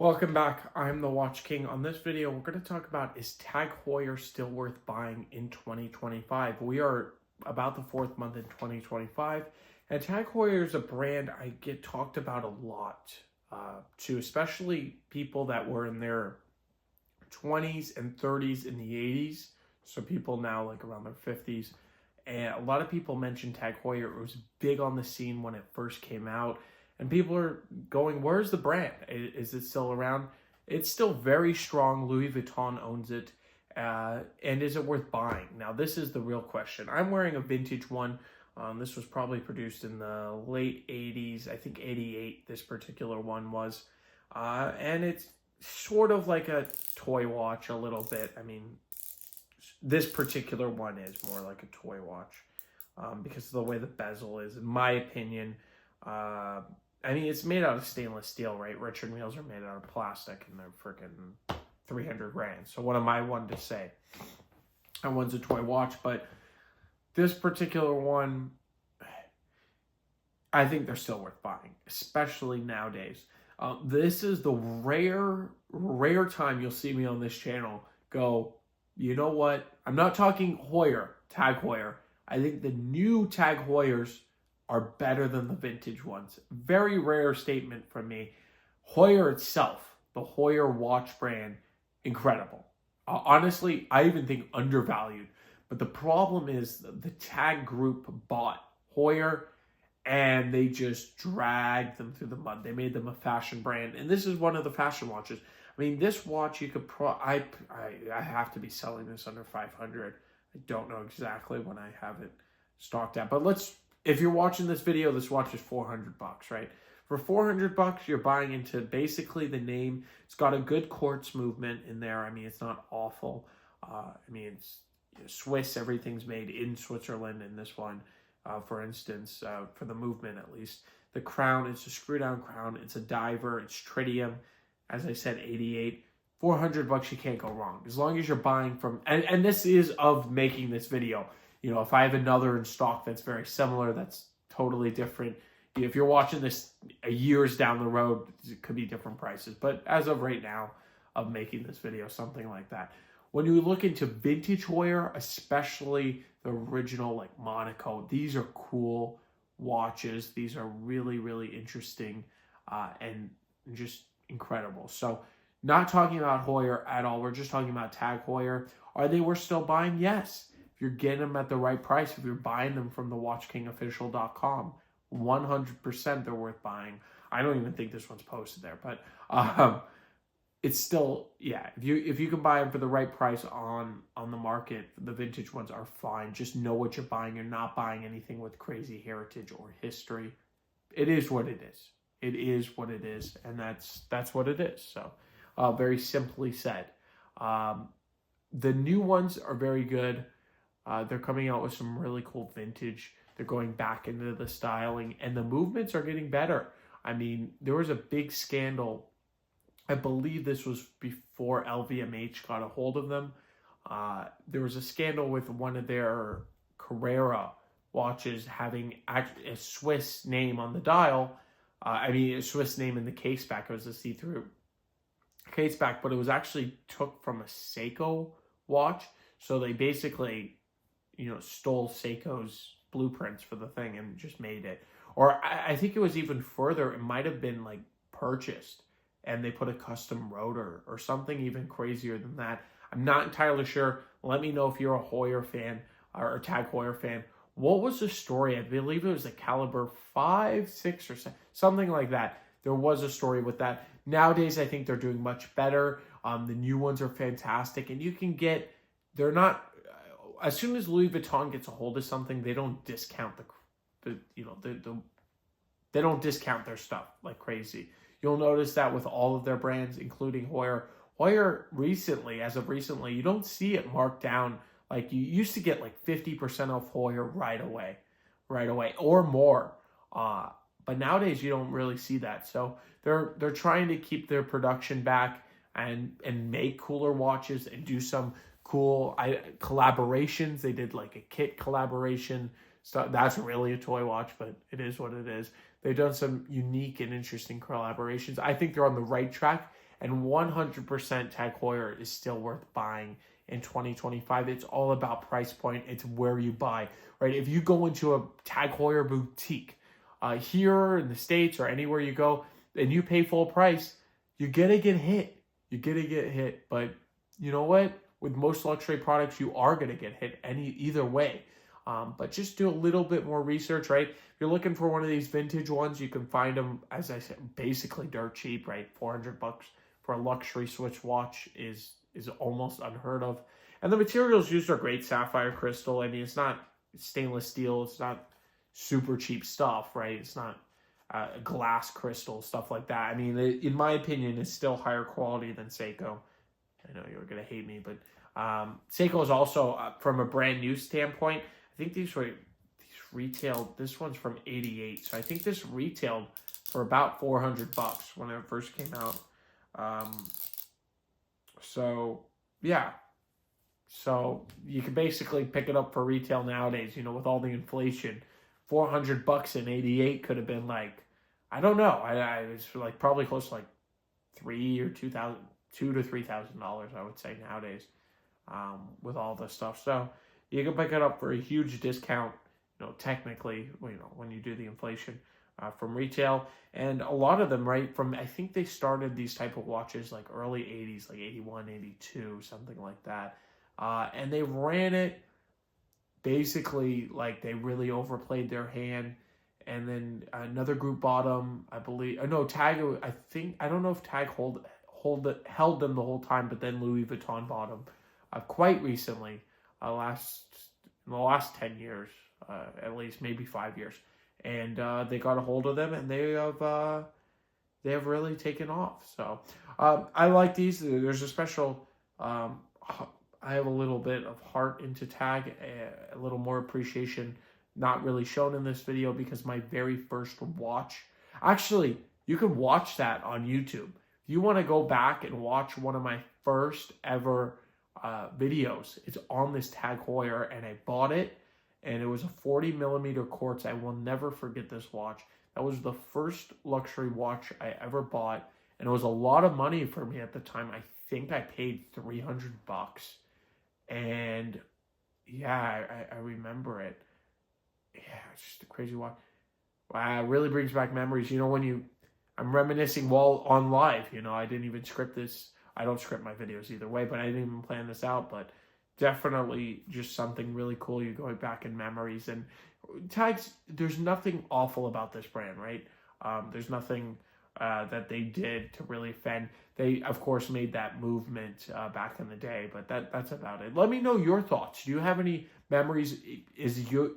Welcome back. I'm the Watch King. On this video, we're going to talk about, is Tag Heuer still worth buying in 2025? We are about the fourth month in 2025, and Tag Heuer is a brand I get talked about a lot to especially people that were in their 20s and 30s in the 80s. So people now like around their 50s. And a lot of people mentioned Tag Heuer. It was big on the scene when it first came out. And people are going, where's the brand? Is it still around? It's still very strong. Louis Vuitton owns it. And is it worth buying? Now, this is the real question. I'm wearing a vintage one. This was probably produced in the late 80s. I think 88, this particular one was. And it's sort of like a toy watch a little bit. I mean, this particular one is more like a toy watch because of the way the bezel is, in my opinion. I mean, it's made out of stainless steel, right? Richard Meals are made out of plastic, and they're freaking 300 grand. So what am I one to say? And one's a toy watch, but this particular one, I think they're still worth buying, especially nowadays. This is the rare time you'll see me on this channel go, you know what? I'm not talking Heuer, Tag Heuer. I think the new Tag Heuers are better than the vintage ones. Very rare statement from me. Heuer itself, the Heuer watch brand, incredible. Honestly, I even think undervalued. But the problem is the Tag Group bought Heuer and they just dragged them through the mud. They made them a fashion brand. And this is one of the fashion watches. I mean, this watch you could I have to be selling this under 500. I don't know exactly when I have it stocked at. But if you're watching this video, this watch is $400, right? For $400, you're buying into basically the name. It's got a good quartz movement in there. I mean, it's not awful. I mean, it's Swiss. Everything's made in Switzerland in this one, for instance, for the movement at least. The crown, it's a screw-down crown. It's a diver. It's tritium. As I said, 88. $400, you can't go wrong. As long as you're buying from... And this is of making this video. You know, if I have another in stock that's very similar, that's totally different. If you're watching this years down the road, it could be different prices. But as of right now, of making this video, something like that. When you look into vintage Heuer, especially the original like Monaco, these are cool watches. These are really, really interesting and just incredible. So not talking about Heuer at all. We're just talking about Tag Heuer. Are they worth still buying? Yes. If you're getting them at the right price, if you're buying them from the WatchKingOfficial.com, 100% they're worth buying. I don't even think this one's posted there, but it's still, yeah. If you can buy them for the right price on the market, the vintage ones are fine. Just know what you're buying. You're not buying anything with crazy heritage or history. It is what it is. It is what it is, and that's what it is. So, very simply said. The new ones are very good. They're coming out with some really cool vintage. They're going back into the styling, and the movements are getting better. I mean, there was a big scandal. I believe this was before LVMH got a hold of them. There was a scandal with one of their Carrera watches having a Swiss name on the dial. I mean, a Swiss name in the case back. It was a see-through case back, but it was actually took from a Seiko watch. So they basically, stole Seiko's blueprints for the thing and just made it. Or I think it was even further. It might have been like purchased and they put a custom rotor or something even crazier than that. I'm not entirely sure. Let me know if you're a Heuer fan or a Tag Heuer fan. What was the story? I believe it was a caliber 5, 6, or something like that. There was a story with that. Nowadays, I think they're doing much better. The new ones are fantastic, and you can get. They're not. As soon as Louis Vuitton gets a hold of something, they don't discount they don't discount their stuff like crazy. You'll notice that with all of their brands, including Heuer. Heuer as of recently, you don't see it marked down. Like you used to get like 50% off Heuer right away, or more. But nowadays you don't really see that. So they're trying to keep their production back and make cooler watches and do some cool collaborations. They did like a kit collaboration. So that's really a toy watch, but it is what it is. They've done some unique and interesting collaborations. I think they're on the right track. And 100% Tag Heuer is still worth buying in 2025. It's all about price point. It's where you buy, right? If you go into a Tag Heuer boutique here in the States or anywhere you go and you pay full price, you're going to get hit. You're going to get hit. But you know what? With most luxury products, you are going to get hit either way. But just do a little bit more research, right? If you're looking for one of these vintage ones, you can find them, as I said, basically dirt cheap, right? $400 for a luxury Swiss watch is almost unheard of. And the materials used are great sapphire crystal. I mean, it's not stainless steel. It's not super cheap stuff, right? It's not glass crystal, stuff like that. I mean, in my opinion, it's still higher quality than Seiko. I know you're going to hate me, but Seiko is also, from a brand new standpoint, I think these retailed, this one's from 88. So I think this retailed for about $400 when it first came out. So yeah. So you can basically pick it up for retail nowadays, with all the inflation. $400 in 88 could have been like, I don't know. I was like probably close to like $2,000 to $3,000, I would say nowadays, with all this stuff. So you can pick it up for a huge discount, technically, when you do the inflation from retail. And a lot of them, right, I think they started these type of watches like early 80s, like 81, 82, something like that. And they ran it basically like they really overplayed their hand. And then another group bought them, I believe. No, Tag, I don't know if Tag held them the whole time, but then Louis Vuitton bought them quite recently, in the last 10 years, at least, maybe 5 years. And they got a hold of them, and they have really taken off. So I like these. There's a special, I have a little bit of heart into Tag, a little more appreciation, not really shown in this video because my very first watch, actually, you can watch that on YouTube. If you want to go back and watch one of my first ever videos, it's on this Tag Heuer, and I bought it, and it was a 40mm quartz. I will never forget this watch. That was the first luxury watch I ever bought, and it was a lot of money for me at the time. I think I paid $300, and yeah, I remember it. Yeah, it's just a crazy watch. Wow, it really brings back memories. I'm reminiscing while on live. I didn't even script this. I don't script my videos either way, but I didn't even plan this out. But definitely just something really cool. You're going back in memories. And Tags, there's nothing awful about this brand, right? There's nothing that they did to really offend. They, of course, made that movement back in the day, but that's about it. Let me know your thoughts. Do you have any memories? Is your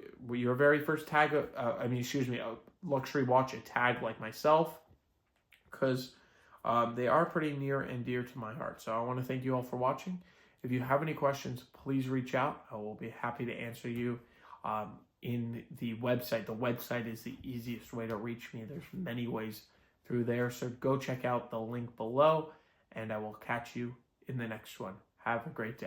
very first Tag, a luxury watch a Tag like myself? Because they are pretty near and dear to my heart. So I want to thank you all for watching. If you have any questions, please reach out. I will be happy to answer you in the website. The website is the easiest way to reach me. There's many ways through there. So go check out the link below, and I will catch you in the next one. Have a great day.